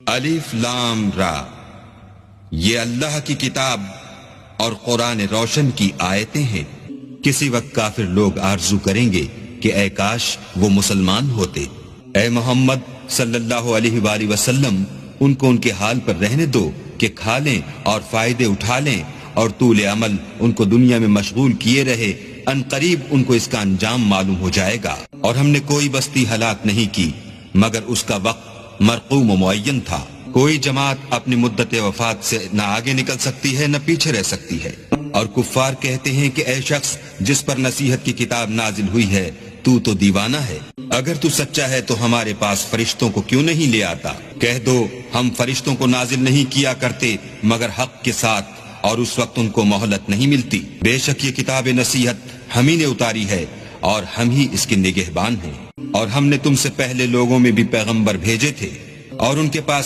الف لام را، یہ اللہ کی کتاب اور قرآن روشن کی آیتیں ہیں۔ کسی وقت کافر لوگ آرزو کریں گے کہ اے کاش وہ مسلمان ہوتے۔ اے محمد صلی اللہ علیہ وآلہ وسلم، ان کو ان کے حال پر رہنے دو کہ کھا لیں اور فائدے اٹھا لیں، اور طول عمل ان کو دنیا میں مشغول کیے رہے، ان قریب ان کو اس کا انجام معلوم ہو جائے گا۔ اور ہم نے کوئی بستی ہلاک نہیں کی مگر اس کا وقت مرقوم و معین تھا۔ کوئی جماعت اپنی مدت وفات سے نہ آگے نکل سکتی ہے نہ پیچھے رہ سکتی ہے۔ اور کفار کہتے ہیں کہ اے شخص جس پر نصیحت کی کتاب نازل ہوئی ہے تو دیوانہ ہے، اگر تو سچا ہے تو ہمارے پاس فرشتوں کو کیوں نہیں لے آتا؟ کہہ دو ہم فرشتوں کو نازل نہیں کیا کرتے مگر حق کے ساتھ، اور اس وقت ان کو مہلت نہیں ملتی۔ بے شک یہ کتاب نصیحت ہم ہی نے اتاری ہے اور ہم ہی اس کے نگہبان ہیں۔ اور ہم نے تم سے پہلے لوگوں میں بھی پیغمبر بھیجے تھے اور ان کے پاس